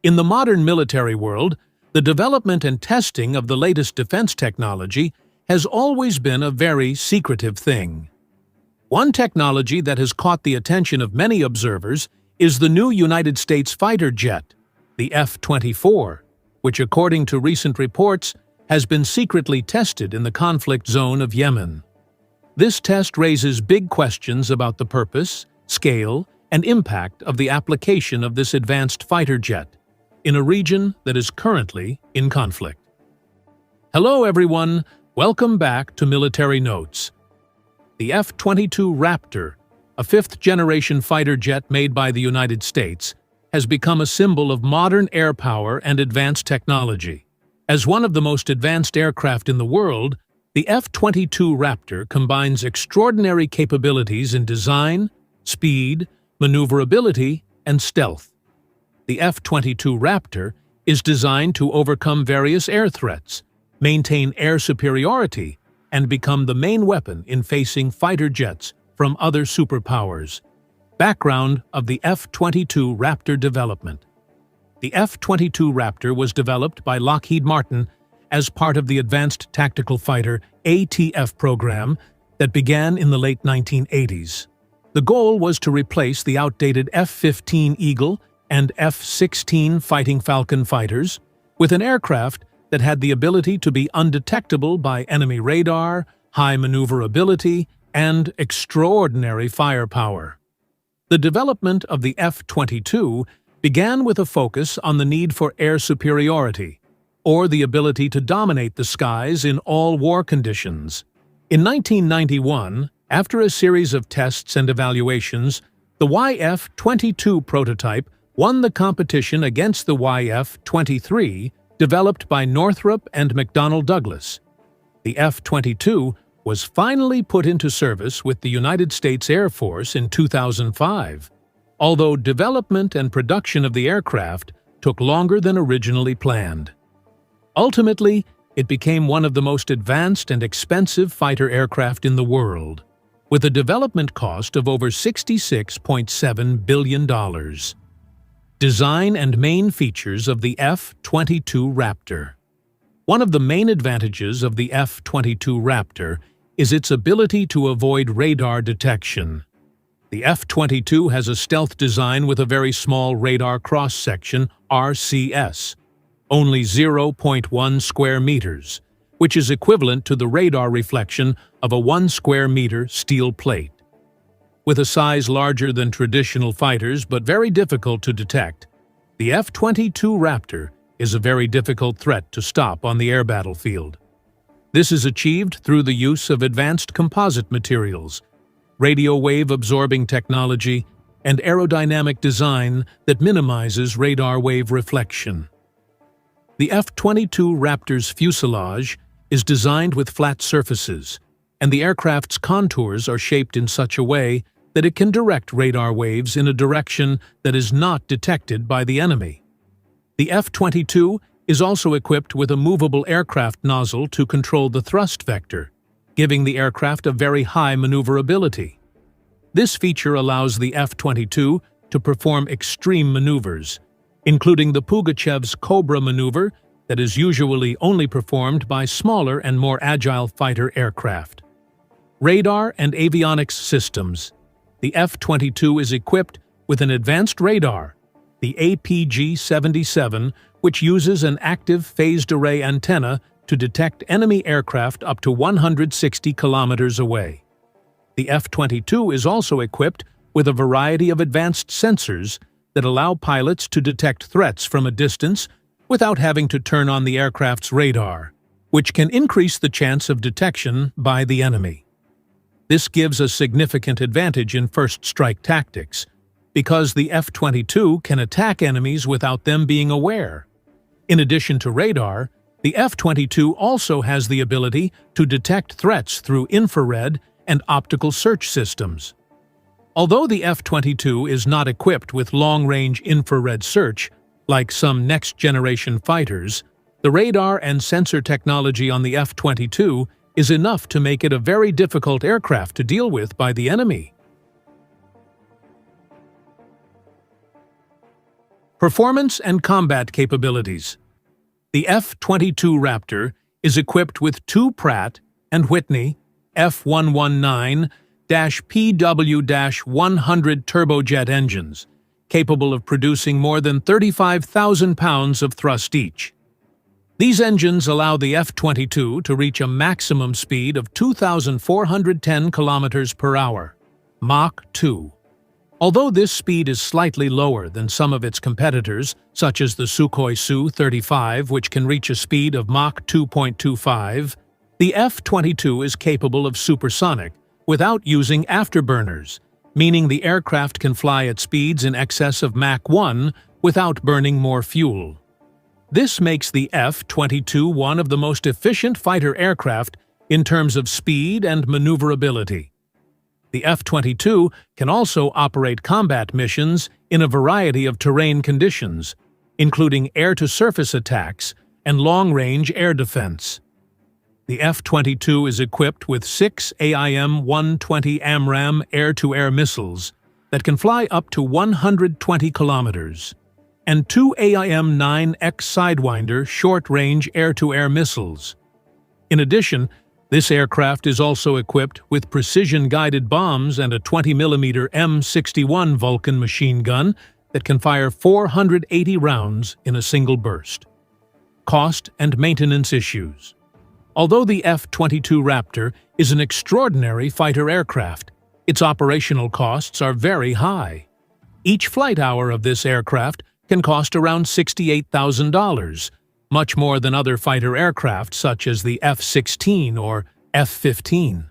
In the modern military world, the development and testing of the latest defense technology has always been a very secretive thing. One technology that has caught the attention of many observers is the new United States fighter jet, the F-24, which, according to recent reports, has been secretly tested in the conflict zone of Yemen. This test raises big questions about the purpose, scale, and impact of the application of this advanced fighter jet in a region that is currently in conflict. Hello everyone, welcome back to Military Notes. The F-22 Raptor, a fifth-generation fighter jet made by the United States, has become a symbol of modern air power and advanced technology. As one of the most advanced aircraft in the world, the F-22 Raptor combines extraordinary capabilities in design, speed, maneuverability, and stealth. The F-22 Raptor is designed to overcome various air threats, maintain air superiority, and become the main weapon in facing fighter jets from other superpowers. Background of the F-22 Raptor development. The F-22 Raptor was developed by Lockheed Martin as part of the Advanced Tactical Fighter (ATF) program that began in the late 1980s. The goal was to replace the outdated F-15 Eagle and F-16 Fighting Falcon fighters with an aircraft that had the ability to be undetectable by enemy radar, high maneuverability, and extraordinary firepower. The development of the F-22 began with a focus on the need for air superiority, or the ability to dominate the skies in all war conditions. In 1991, after a series of tests and evaluations, the YF-22 prototype won the competition against the YF-23, developed by Northrop and McDonnell Douglas. The F-22 was finally put into service with the United States Air Force in 2005, although development and production of the aircraft took longer than originally planned. Ultimately, it became one of the most advanced and expensive fighter aircraft in the world, with a development cost of over $66.7 billion. Design and main features of the F-22 Raptor. One of the main advantages of the F-22 Raptor is its ability to avoid radar detection. The F-22 has a stealth design with a very small radar cross-section, RCS, only 0.1 square meters, which is equivalent to the radar reflection of a 1 square meter steel plate. With a size larger than traditional fighters but very difficult to detect, the F-22 Raptor is a very difficult threat to stop on the air battlefield. This is achieved through the use of advanced composite materials, radio wave absorbing technology, and aerodynamic design that minimizes radar wave reflection. The F-22 Raptor's fuselage is designed with flat surfaces, and the aircraft's contours are shaped in such a way that it can direct radar waves in a direction that is not detected by the enemy. The F-22 is also equipped with a movable aircraft nozzle to control the thrust vector, giving the aircraft a very high maneuverability. This feature allows the F-22 to perform extreme maneuvers, including the Pugachev's Cobra maneuver that is usually only performed by smaller and more agile fighter aircraft. Radar and avionics systems. The F-22 is equipped with an advanced radar, the APG-77, which uses an active phased array antenna to detect enemy aircraft up to 160 kilometers away. The F-22 is also equipped with a variety of advanced sensors that allow pilots to detect threats from a distance without having to turn on the aircraft's radar, which can increase the chance of detection by the enemy. This gives a significant advantage in first strike tactics, because the F-22 can attack enemies without them being aware. In addition to radar, the F-22 also has the ability to detect threats through infrared and optical search systems. Although the F-22 is not equipped with long-range infrared search, like some next-generation fighters, the radar and sensor technology on the F-22 is enough to make it a very difficult aircraft to deal with by the enemy. Performance and combat capabilities. The F-22 Raptor is equipped with two Pratt & Whitney F119-PW-100 turbojet engines, capable of producing more than 35,000 pounds of thrust each. These engines allow the F-22 to reach a maximum speed of 2,410 kilometers per hour, Mach 2. Although this speed is slightly lower than some of its competitors, such as the Sukhoi Su-35, which can reach a speed of Mach 2.25, the F-22 is capable of supersonic without using afterburners, meaning the aircraft can fly at speeds in excess of Mach 1 without burning more fuel. This makes the F-22 one of the most efficient fighter aircraft in terms of speed and maneuverability. The F-22 can also operate combat missions in a variety of terrain conditions, including air-to-surface attacks and long-range air defense. The F-22 is equipped with 6 AIM-120 AMRAAM air-to-air missiles that can fly up to 120 kilometers, and 2 AIM-9X Sidewinder short-range air-to-air missiles. In addition, this aircraft is also equipped with precision-guided bombs and a 20mm M61 Vulcan machine gun that can fire 480 rounds in a single burst. Cost and maintenance issues. Although the F-22 Raptor is an extraordinary fighter aircraft, its operational costs are very high. Each flight hour of this aircraft can cost around $68,000, much more than other fighter aircraft such as the F-16 or F-15.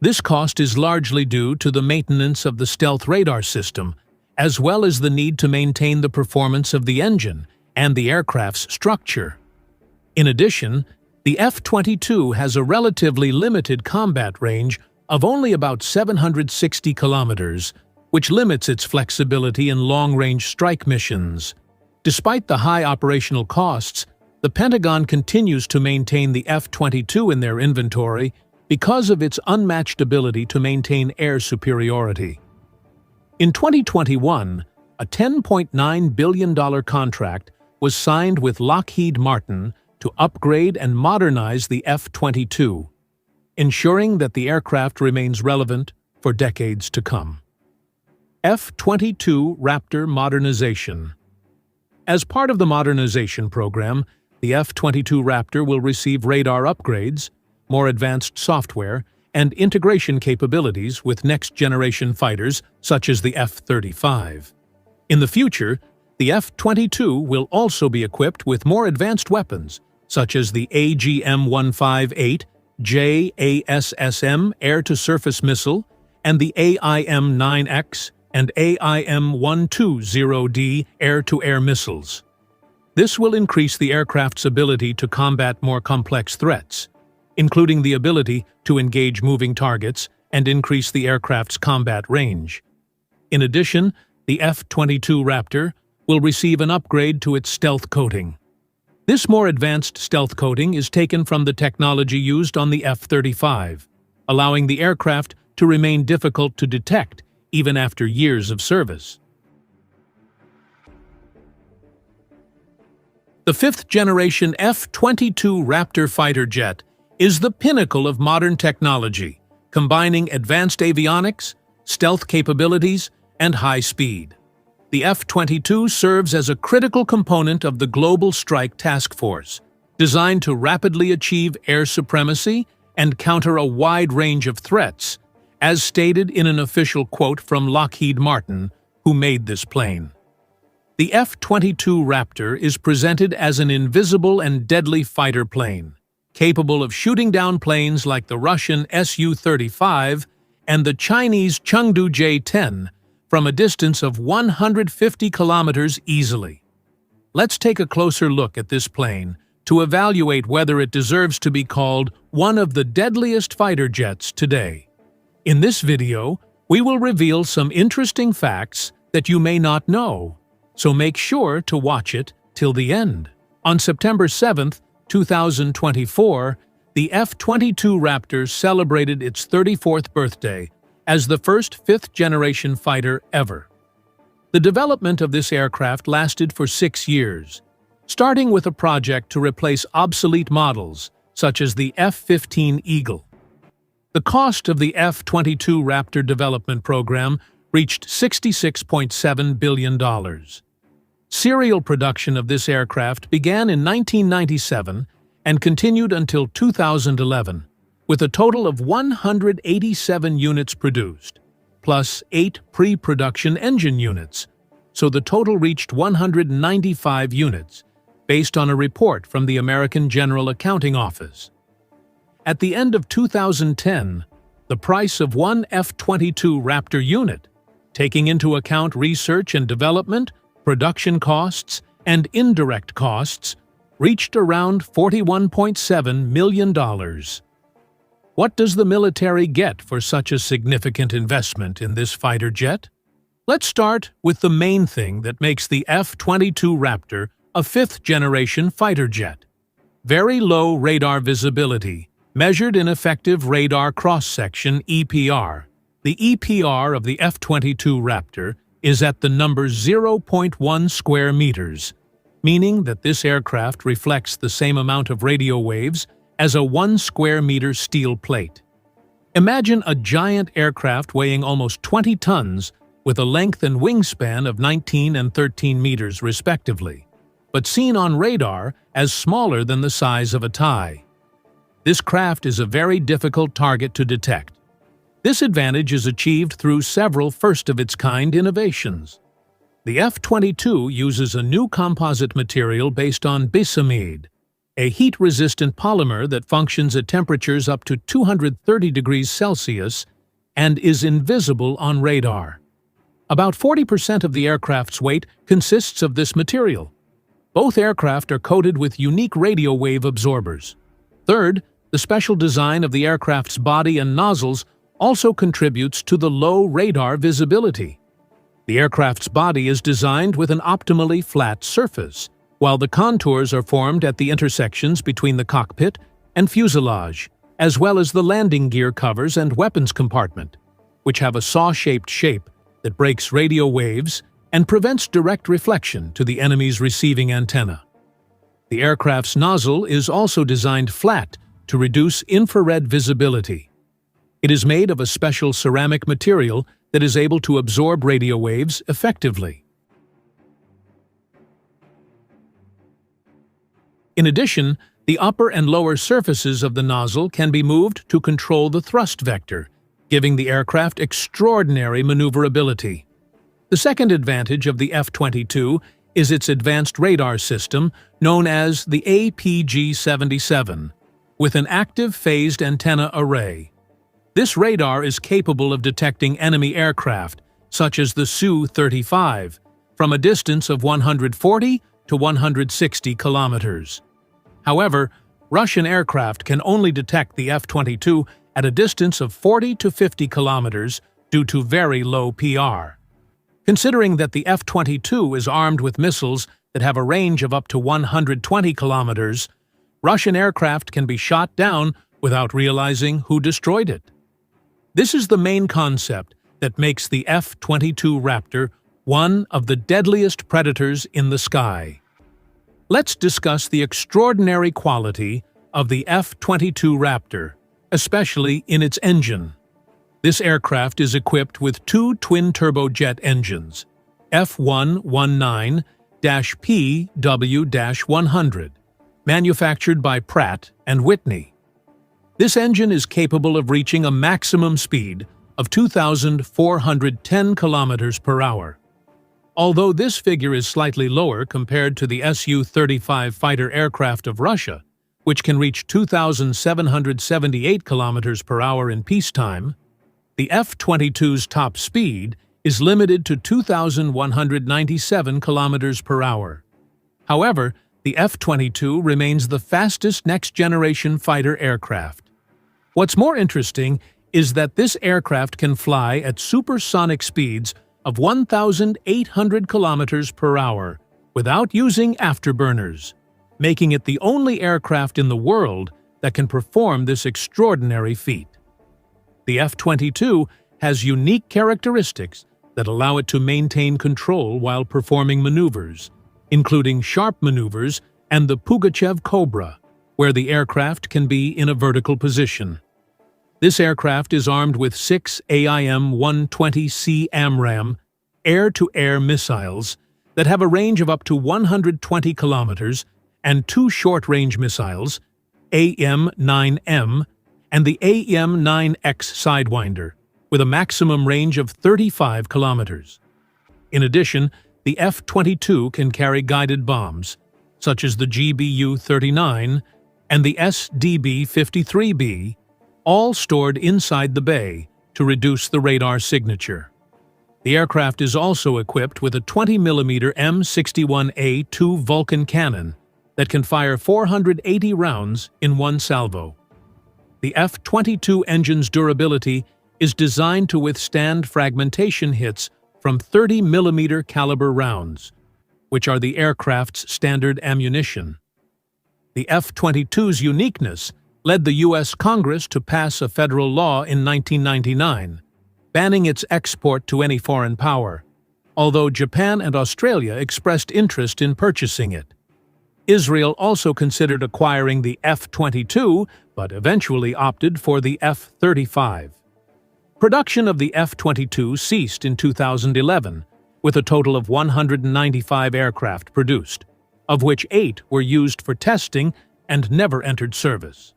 This cost is largely due to the maintenance of the stealth radar system, as well as the need to maintain the performance of the engine and the aircraft's structure. In addition, the F-22 has a relatively limited combat range of only about 760 kilometers, which limits its flexibility in long-range strike missions. Despite the high operational costs, the Pentagon continues to maintain the F-22 in their inventory because of its unmatched ability to maintain air superiority. In 2021, a $10.9 billion contract was signed with Lockheed Martin to upgrade and modernize the F-22, ensuring that the aircraft remains relevant for decades to come. F-22 Raptor Modernization. As part of the modernization program, the F-22 Raptor will receive radar upgrades, more advanced software, and integration capabilities with next-generation fighters such as the F-35. In the future, the F-22 will also be equipped with more advanced weapons, such as the AGM-158 JASSM air-to-surface missile and the AIM-9X and AIM-120D air-to-air missiles. This will increase the aircraft's ability to combat more complex threats, including the ability to engage moving targets and increase the aircraft's combat range. In addition, the F-22 Raptor will receive an upgrade to its stealth coating. This more advanced stealth coating is taken from the technology used on the F-35, allowing the aircraft to remain difficult to detect even after years of service. The fifth-generation F-22 Raptor fighter jet is the pinnacle of modern technology, combining advanced avionics, stealth capabilities, and high speed. The F-22 serves as a critical component of the Global Strike Task Force, designed to rapidly achieve air supremacy and counter a wide range of threats, as stated in an official quote from Lockheed Martin, who made this plane. The F-22 Raptor is presented as an invisible and deadly fighter plane, capable of shooting down planes like the Russian Su-35 and the Chinese Chengdu J-10 from a distance of 150 kilometers easily. Let's take a closer look at this plane to evaluate whether it deserves to be called one of the deadliest fighter jets today. In this video, we will reveal some interesting facts that you may not know, so make sure to watch it till the end. On September 7, 2024, the F-22 Raptor celebrated its 34th birthday as the first fifth-generation fighter ever. The development of this aircraft lasted for 6 years, starting with a project to replace obsolete models, such as the F-15 Eagle. The cost of the F-22 Raptor development program reached $66.7 billion. Serial production of this aircraft began in 1997 and continued until 2011, with a total of 187 units produced, plus 8 pre-production engine units, so the total reached 195 units, based on a report from the American General Accounting Office. At the end of 2010, the price of one F-22 Raptor unit, taking into account research and development, production costs, and indirect costs, reached around $41.7 million. What does the military get for such a significant investment in this fighter jet? Let's start with the main thing that makes the F-22 Raptor a fifth-generation fighter jet. Very low radar visibility, measured in effective radar cross-section (EPR). The EPR of the F-22 Raptor is at the number 0.1 square meters, meaning that this aircraft reflects the same amount of radio waves as a 1 square meter steel plate. Imagine a giant aircraft weighing almost 20 tons with a length and wingspan of 19 and 13 meters respectively, but seen on radar as smaller than the size of a tie. This craft is a very difficult target to detect. This advantage is achieved through several first-of-its-kind innovations. The F-22 uses a new composite material based on bisamide, a heat-resistant polymer that functions at temperatures up to 230 degrees Celsius and is invisible on radar. About 40% of the aircraft's weight consists of this material. Both aircraft are coated with unique radio wave absorbers. Third, the special design of the aircraft's body and nozzles also contributes to the low radar visibility. The aircraft's body is designed with an optimally flat surface, while the contours are formed at the intersections between the cockpit and fuselage, as well as the landing gear covers and weapons compartment, which have a saw-shaped shape that breaks radio waves and prevents direct reflection to the enemy's receiving antenna. The aircraft's nozzle is also designed flat to reduce infrared visibility. It is made of a special ceramic material that is able to absorb radio waves effectively. In addition, the upper and lower surfaces of the nozzle can be moved to control the thrust vector, giving the aircraft extraordinary maneuverability. The second advantage of the F-22 is its advanced radar system known as the APG-77, with an active phased antenna array. This radar is capable of detecting enemy aircraft, such as the Su-35, from a distance of 140 to 160 kilometers. However, Russian aircraft can only detect the F-22 at a distance of 40 to 50 kilometers due to very low PR. Considering that the F-22 is armed with missiles that have a range of up to 120 kilometers, Russian aircraft can be shot down without realizing who destroyed it. This is the main concept that makes the F-22 Raptor one of the deadliest predators in the sky. Let's discuss the extraordinary quality of the F-22 Raptor, especially in its engine. This aircraft is equipped with 2 twin-turbojet engines, F119-PW-100, manufactured by Pratt & Whitney. This engine is capable of reaching a maximum speed of 2,410 kilometers per hour. Although this figure is slightly lower compared to the Su-35 fighter aircraft of Russia, which can reach 2,778 kilometers per hour in peacetime, the F-22's top speed is limited to 2,197 kilometers per hour. However, the F-22 remains the fastest next-generation fighter aircraft. What's more interesting is that this aircraft can fly at supersonic speeds of 1,800 kilometers per hour without using afterburners, making it the only aircraft in the world that can perform this extraordinary feat. The F-22 has unique characteristics that allow it to maintain control while performing maneuvers, including sharp maneuvers and the Pugachev Cobra, where the aircraft can be in a vertical position. This aircraft is armed with 6 AIM-120C AMRAAM air-to-air missiles that have a range of up to 120 kilometers and 2 short-range missiles, AIM-9M and the AIM-9X Sidewinder, with a maximum range of 35 kilometers. In addition, the F-22 can carry guided bombs, such as the GBU-39 and the SDB-53B, all stored inside the bay to reduce the radar signature. The aircraft is also equipped with a 20mm M61A2 Vulcan cannon that can fire 480 rounds in one salvo. The F-22 engine's durability is designed to withstand fragmentation hits from 30mm caliber rounds, which are the aircraft's standard ammunition. The F-22's uniqueness led the U.S. Congress to pass a federal law in 1999, banning its export to any foreign power, although Japan and Australia expressed interest in purchasing it. Israel also considered acquiring the F-22, but eventually opted for the F-35. Production of the F-22 ceased in 2011, with a total of 195 aircraft produced, of which 8 were used for testing and never entered service.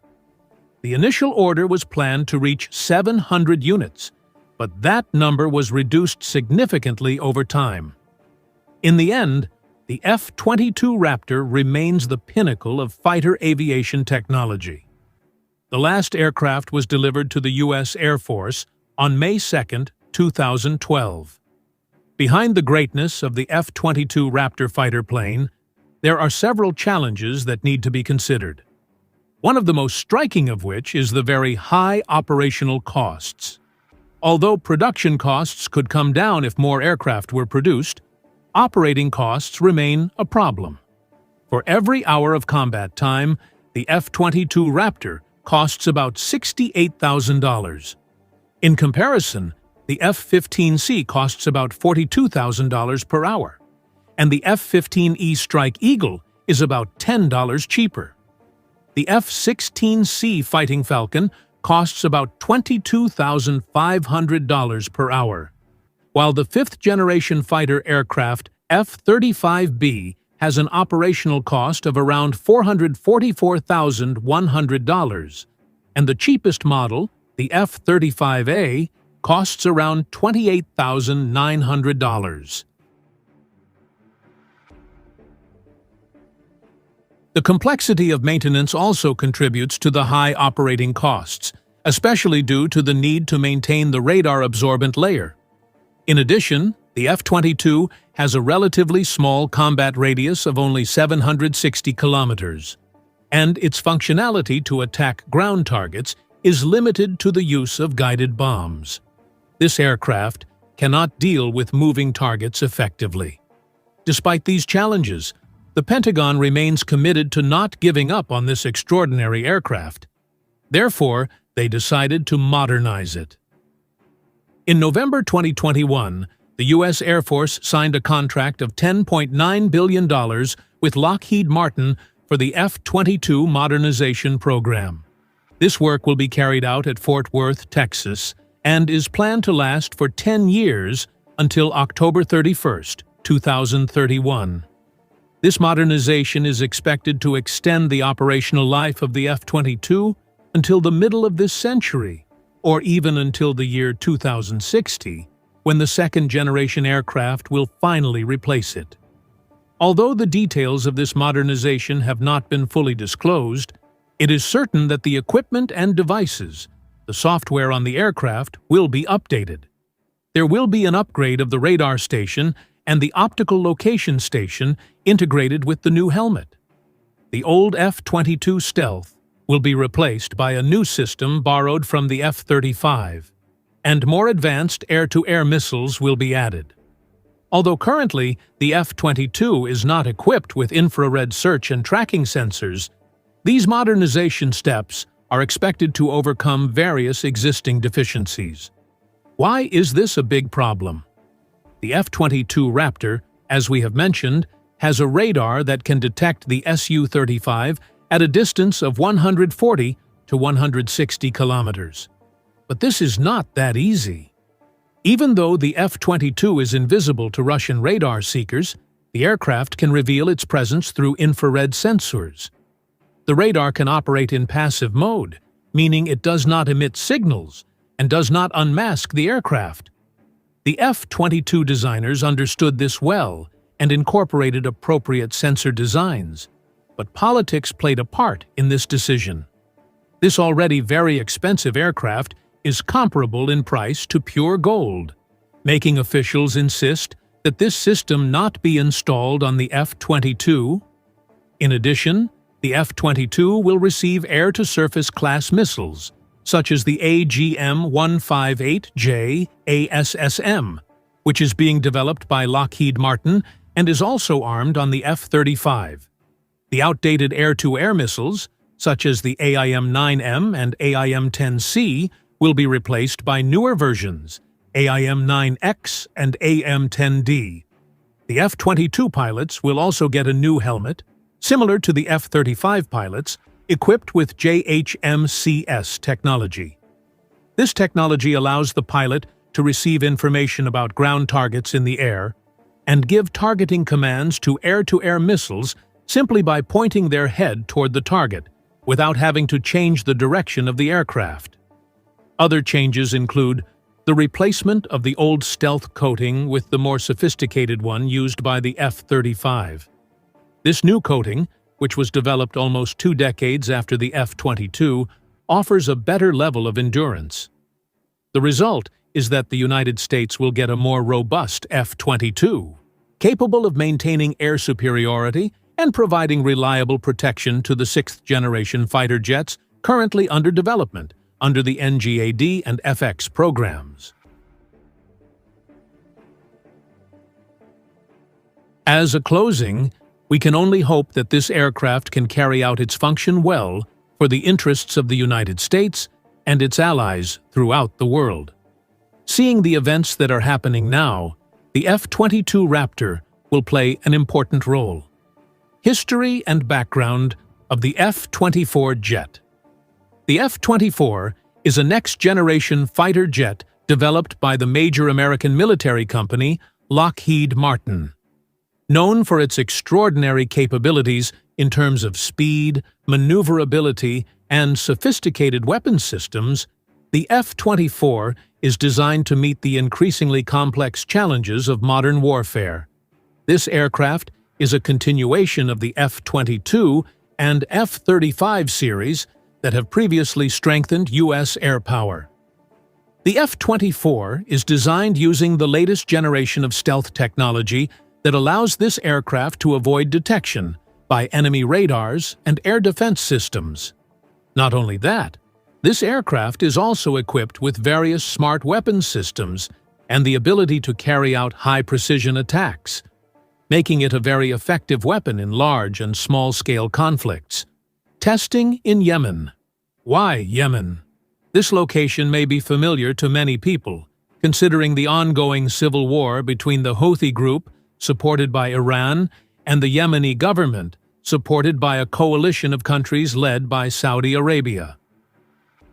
The initial order was planned to reach 700 units, but that number was reduced significantly over time. In the end, the F-22 Raptor remains the pinnacle of fighter aviation technology. The last aircraft was delivered to the U.S. Air Force on May 2, 2012. Behind the greatness of the F-22 Raptor fighter plane, there are several challenges that need to be considered. One of the most striking of which is the very high operational costs. Although production costs could come down if more aircraft were produced, operating costs remain a problem. For every hour of combat time, the F-22 Raptor costs about $68,000. In comparison, the F-15C costs about $42,000 per hour, and the F-15E Strike Eagle is about $10 cheaper. The F-16C Fighting Falcon costs about $22,500 per hour, while the fifth-generation fighter aircraft F-35B has an operational cost of around $444,100, and the cheapest model, the F-35A, costs around $28,900. The complexity of maintenance also contributes to the high operating costs, especially due to the need to maintain the radar-absorbent layer. In addition, the F-22 has a relatively small combat radius of only 760 kilometers, and its functionality to attack ground targets is limited to the use of guided bombs. This aircraft cannot deal with moving targets effectively. Despite these challenges, the Pentagon remains committed to not giving up on this extraordinary aircraft. Therefore, they decided to modernize it. In November 2021, the U.S. Air Force signed a contract of $10.9 billion with Lockheed Martin for the F-22 modernization program. This work will be carried out at Fort Worth, Texas, and is planned to last for 10 years until October 31, 2031. This modernization is expected to extend the operational life of the F-22 until the middle of this century, or even until the year 2060, when the second-generation aircraft will finally replace it. Although the details of this modernization have not been fully disclosed, it is certain that the equipment and devices, the software on the aircraft, will be updated. There will be an upgrade of the radar station and the optical location station integrated with the new helmet. The old F-22 Stealth will be replaced by a new system borrowed from the F-35, and more advanced air-to-air missiles will be added. Although currently the F-22 is not equipped with infrared search and tracking sensors, these modernization steps are expected to overcome various existing deficiencies. Why is this a big problem? The F-22 Raptor, as we have mentioned, has a radar that can detect the Su-35 at a distance of 140 to 160 kilometers. But this is not that easy. Even though the F-22 is invisible to Russian radar seekers, the aircraft can reveal its presence through infrared sensors. The radar can operate in passive mode, meaning it does not emit signals and does not unmask the aircraft. The F-22 designers understood this well and incorporated appropriate sensor designs, but politics played a part in this decision. This already very expensive aircraft is comparable in price to pure gold, making officials insist that this system not be installed on the F-22. In addition, the F-22 will receive air-to-surface class missiles, such as the AGM-158J ASSM, which is being developed by Lockheed Martin and is also armed on the F-35. The outdated air-to-air missiles, such as the AIM-9M and AIM-10C, will be replaced by newer versions, AIM-9X and AIM-10D. The F-22 pilots will also get a new helmet, similar to the F-35 pilots, equipped with JHMCS technology. This technology allows the pilot to receive information about ground targets in the air and give targeting commands to air-to-air missiles simply by pointing their head toward the target, without having to change the direction of the aircraft. Other changes include the replacement of the old stealth coating with the more sophisticated one used by the F-35. This new coating, which was developed almost 2 decades after the F-22, offers a better level of endurance. The result is that the United States will get a more robust F-22, capable of maintaining air superiority and providing reliable protection to the 6th-generation fighter jets currently under development under the NGAD and FX programs. As a closing, we can only hope that this aircraft can carry out its function well for the interests of the United States and its allies throughout the world. Seeing the events that are happening now, the F-22 Raptor will play an important role. History and background of the F-24 jet. The F-24 is a next-generation fighter jet developed by the major American military company Lockheed Martin. Known for its extraordinary capabilities in terms of speed, maneuverability, and sophisticated weapons systems, the F-24 is designed to meet the increasingly complex challenges of modern warfare. This aircraft is a continuation of the F-22 and F-35 series that have previously strengthened U.S. air power. The F-24 is designed using the latest generation of stealth technology that allows this aircraft to avoid detection by enemy radars and air defense systems. Not only that, this aircraft is also equipped with various smart weapons systems and the ability to carry out high-precision attacks, making it a very effective weapon in large and small-scale conflicts. Testing in Yemen. Why Yemen? This location may be familiar to many people, considering the ongoing civil war between the Houthi group, supported by Iran, and the Yemeni government, supported by a coalition of countries led by Saudi Arabia.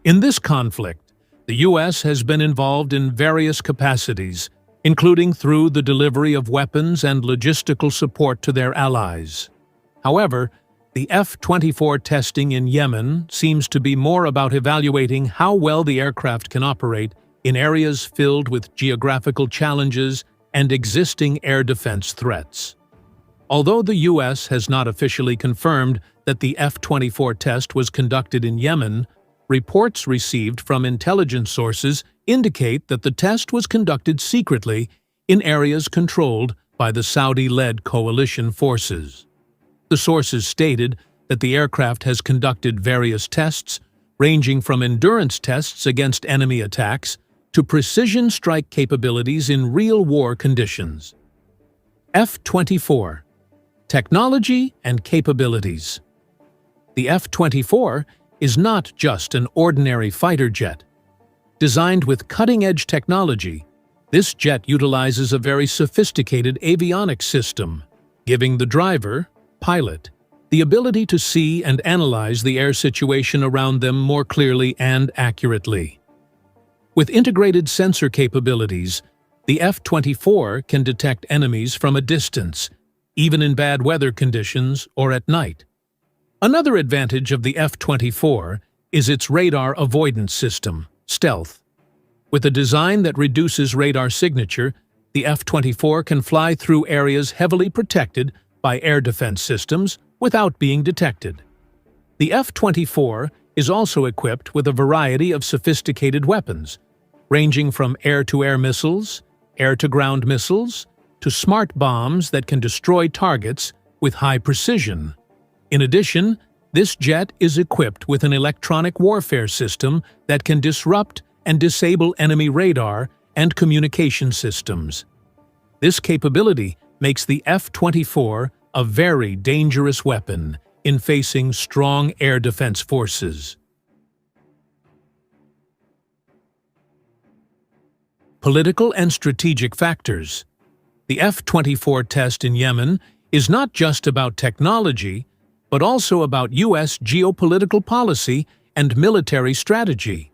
In this conflict, the U.S. has been involved in various capacities, including through the delivery of weapons and logistical support to their allies. However, the F-24 testing in Yemen seems to be more about evaluating how well the aircraft can operate in areas filled with geographical challenges and existing air defense threats. Although the U.S. has not officially confirmed that the F-24 test was conducted in Yemen, reports received from intelligence sources indicate that the test was conducted secretly in areas controlled by the Saudi-led coalition forces. The sources stated that the aircraft has conducted various tests, ranging from endurance tests against enemy attacks to precision strike capabilities in real war conditions. F-24. Technology and capabilities. The F-24 is not just an ordinary fighter jet. Designed with cutting-edge technology, This jet utilizes a very sophisticated avionics system, giving the driver, pilot, the ability to see and analyze the air situation around them more clearly and accurately. With integrated sensor capabilities, the F-24 can detect enemies from a distance, even in bad weather conditions or at night. Another advantage of the F-24 is its radar avoidance system, stealth. With a design that reduces radar signature, the F-24 can fly through areas heavily protected by air defense systems without being detected. The F-24 is also equipped with a variety of sophisticated weapons, ranging from air-to-air missiles, air-to-ground missiles, to smart bombs that can destroy targets with high precision. In addition, this jet is equipped with an electronic warfare system that can disrupt and disable enemy radar and communication systems. This capability makes the F-24 a very dangerous weapon in facing strong air defense forces. Political and strategic factors. The F-24 test in Yemen is not just about technology, but also about U.S. geopolitical policy and military strategy.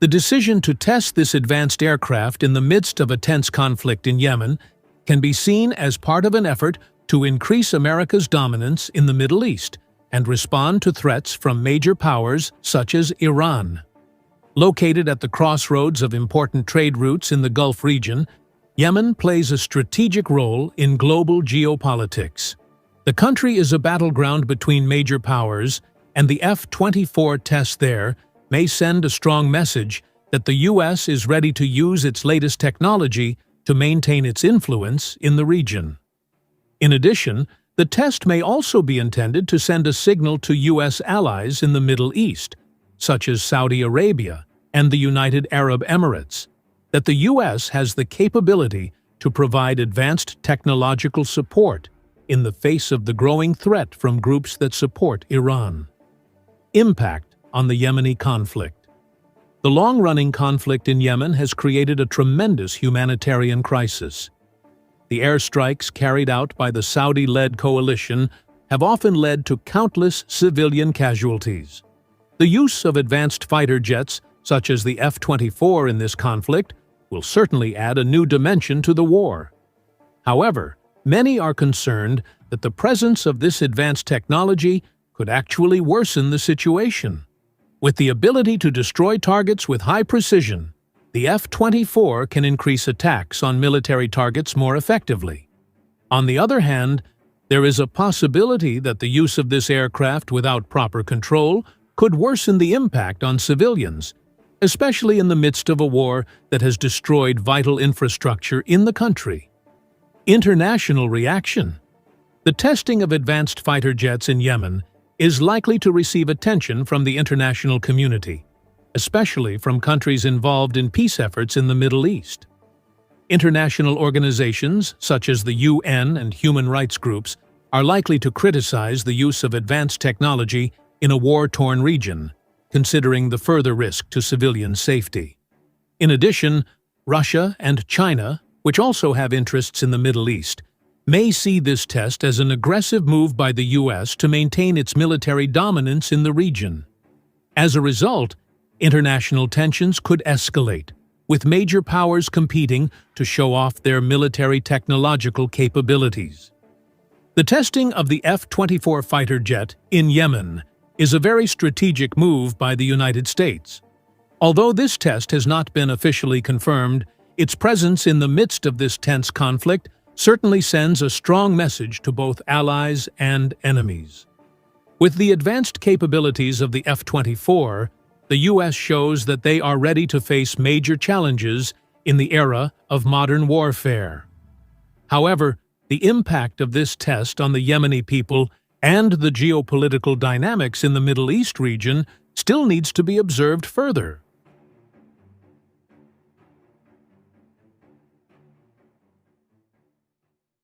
The decision to test this advanced aircraft in the midst of a tense conflict in Yemen can be seen as part of an effort to increase America's dominance in the Middle East and respond to threats from major powers such as Iran. Located at the crossroads of important trade routes in the Gulf region, Yemen plays a strategic role in global geopolitics. The country is a battleground between major powers, and the F-24 test there may send a strong message that the U.S. is ready to use its latest technology to maintain its influence in the region. In addition, the test may also be intended to send a signal to U.S. allies in the Middle East, such as Saudi Arabia and the United Arab Emirates, that the U.S. has the capability to provide advanced technological support in the face of the growing threat from groups that support Iran. Impact on the Yemeni conflict. The long-running conflict in Yemen has created a tremendous humanitarian crisis. The airstrikes carried out by the Saudi-led coalition have often led to countless civilian casualties. The use of advanced fighter jets, such as the F-24 in this conflict, will certainly add a new dimension to the war. However, many are concerned that the presence of this advanced technology could actually worsen the situation. With the ability to destroy targets with high precision, the F-24 can increase attacks on military targets more effectively. On the other hand, there is a possibility that the use of this aircraft without proper control could worsen the impact on civilians, especially in the midst of a war that has destroyed vital infrastructure in the country. International reaction. The testing of advanced fighter jets in Yemen is likely to receive attention from the international community, especially from countries involved in peace efforts in the Middle East. International organizations, such as the UN and human rights groups, are likely to criticize the use of advanced technology in a war-torn region, considering the further risk to civilian safety. In addition, Russia and China, which also have interests in the Middle East, may see this test as an aggressive move by the U.S. to maintain its military dominance in the region. As a result, international tensions could escalate, with major powers competing to show off their military technological capabilities. The testing of the F-24 fighter jet in Yemen is a very strategic move by the United States. Although this test has not been officially confirmed, its presence in the midst of this tense conflict certainly sends a strong message to both allies and enemies. With the advanced capabilities of the F-24, the U.S. shows that they are ready to face major challenges in the era of modern warfare. However, the impact of this test on the Yemeni people and the geopolitical dynamics in the Middle East region still needs to be observed further.